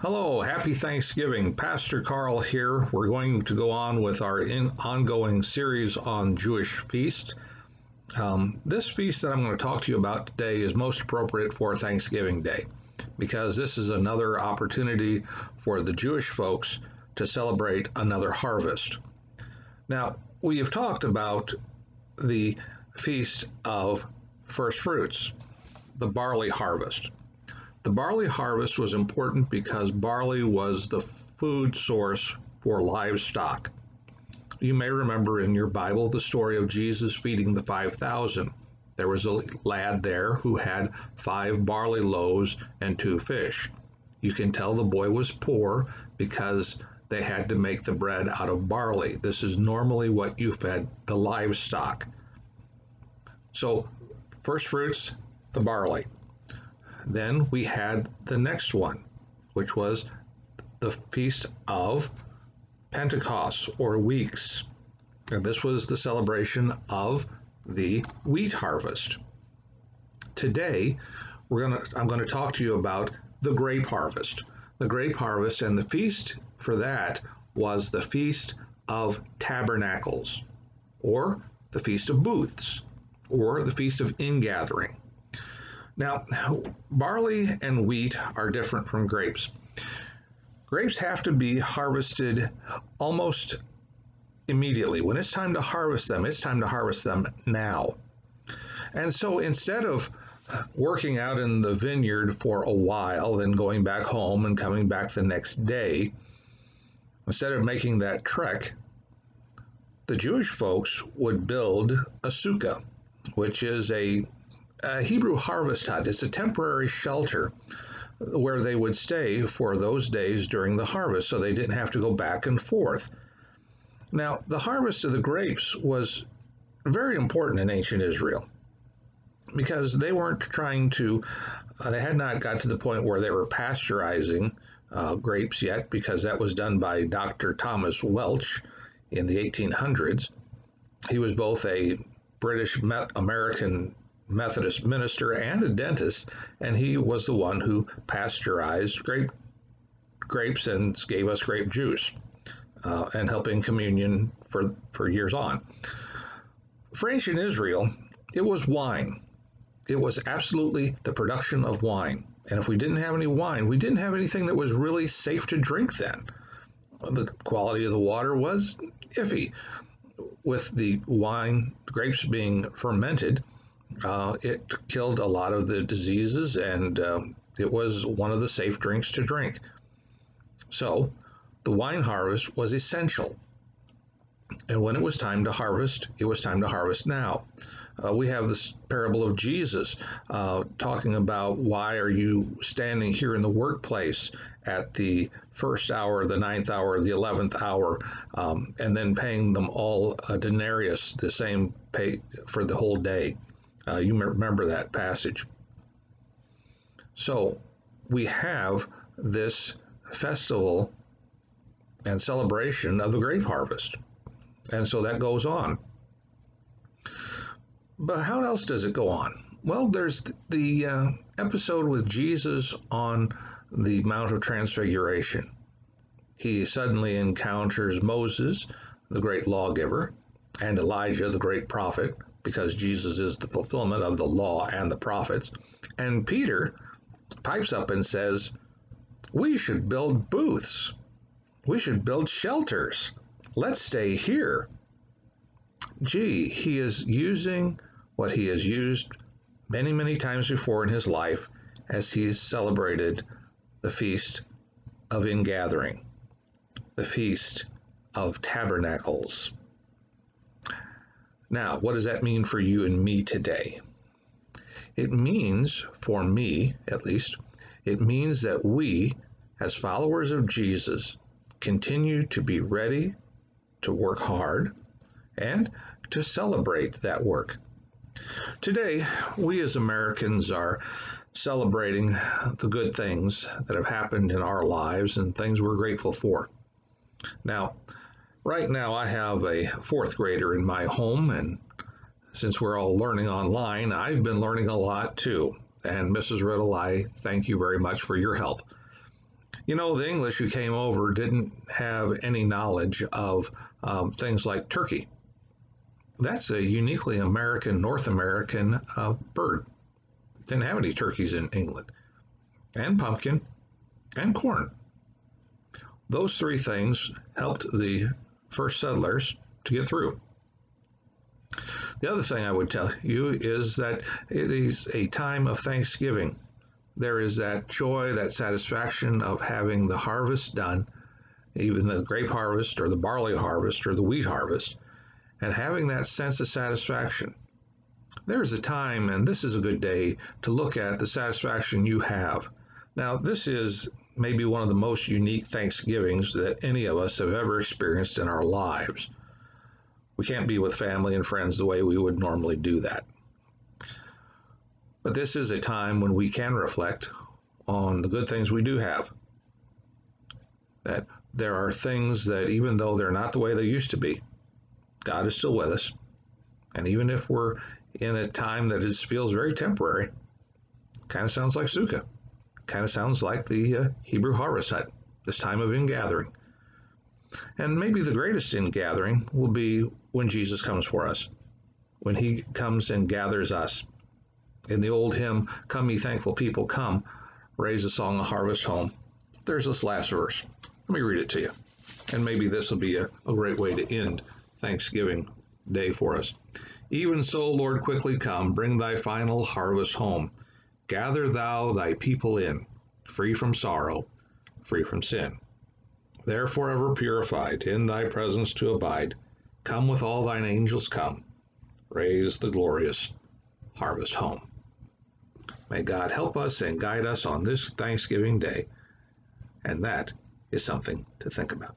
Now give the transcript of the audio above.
Hello, happy Thanksgiving. Pastor Carl here. We're going to go on with our ongoing series on Jewish feasts. This feast that I'm going to talk to you about today is most appropriate for Thanksgiving Day because this is another opportunity for the Jewish folks to celebrate another harvest. Now, we have talked about the Feast of First Fruits, the barley harvest. The barley harvest was important because barley was the food source for livestock. You may remember in your Bible the story of Jesus feeding the 5,000. There was a lad there who had 5 barley loaves and 2 fish. You can tell the boy was poor because they had to make the bread out of barley. This is normally what you fed the livestock. So, first fruits, the barley. Then we had the next one, which was the Feast of Pentecost or Weeks. And this was the celebration of the wheat harvest. Today, I'm going to talk to you about the grape harvest. The grape harvest, and the feast for that was the Feast of Tabernacles, or the Feast of Booths, or the Feast of Ingathering. Now, barley and wheat are different from grapes. Grapes have to be harvested almost immediately. When it's time to harvest them, it's time to harvest them now. And so instead of working out in the vineyard for a while, then going back home and coming back the next day, instead of making that trek, the Jewish folks would build a sukkah, which is a Hebrew harvest hut. It's a temporary shelter where they would stay for those days during the harvest, so they didn't have to go back and forth. Now, the harvest of the grapes was very important in ancient Israel because they weren't trying to, they had not got to the point where they were pasteurizing grapes yet, because that was done by Dr. Thomas Welch in the 1800s. He was both a British American Methodist minister and a dentist, and he was the one who pasteurized grapes and gave us grape juice and helping communion for years on. For ancient Israel, it was wine. It was absolutely the production of wine. And if we didn't have any wine, we didn't have anything that was really safe to drink then. The quality of the water was iffy. With the wine, grapes being fermented, it killed a lot of the diseases, and it was one of the safe drinks to drink. So the wine harvest was essential. And when it was time to harvest, it was time to harvest now. We have this parable of Jesus talking about, why are you standing here in the workplace at the first hour, the 9th hour, the 11th hour, and then paying them all a denarius, the same pay for the whole day. You remember that passage. So we have this festival and celebration of the grape harvest. And so that goes on. But how else does it go on? Well, there's the episode with Jesus on the Mount of Transfiguration. He suddenly encounters Moses, the great lawgiver, and Elijah, the great prophet, because Jesus is the fulfillment of the law and the prophets. And Peter pipes up and says, we should build booths. We should build shelters. Let's stay here. Gee, he is using what he has used many, many times before in his life as he's celebrated the Feast of Ingathering, the Feast of Tabernacles. Now, what does that mean for you and me today? It means, for me at least, it means that we, as followers of Jesus, continue to be ready to work hard and to celebrate that work. Today, we as Americans are celebrating the good things that have happened in our lives and things we're grateful for. Now, right now, I have a 4th grader in my home, and since we're all learning online, I've been learning a lot too. And Mrs. Riddle, I thank you very much for your help. You know, the English who came over didn't have any knowledge of things like turkey. That's a uniquely American, North American bird. Didn't have any turkeys in England. And pumpkin and corn. Those three things helped the first settlers to get through. The other thing I would tell you is that it is a time of thanksgiving. There is that joy, that satisfaction of having the harvest done, even the grape harvest or the barley harvest or the wheat harvest, and having that sense of satisfaction. There is a time, and this is a good day, to look at the satisfaction you have. Now, this is maybe one of the most unique Thanksgivings that any of us have ever experienced in our lives. We can't be with family and friends the way we would normally do that. But this is a time when we can reflect on the good things we do have. That there are things that, even though they're not the way they used to be, God is still with us. And even if we're in a time that feels very temporary, kind of sounds like Sukkah. Kind of sounds like the Hebrew harvest hut, this time of ingathering. And maybe the greatest ingathering will be when Jesus comes for us, when he comes and gathers us. In the old hymn, "Come ye thankful people, come, raise a song of harvest home," there's this last verse. Let me read it to you. And maybe this will be a great way to end Thanksgiving Day for us. "Even so, Lord, quickly come, bring thy final harvest home. Gather thou thy people in, free from sorrow, free from sin. There forever purified, in thy presence to abide. Come with all thine angels come, raise the glorious harvest home." May God help us and guide us on this Thanksgiving Day, and that is something to think about.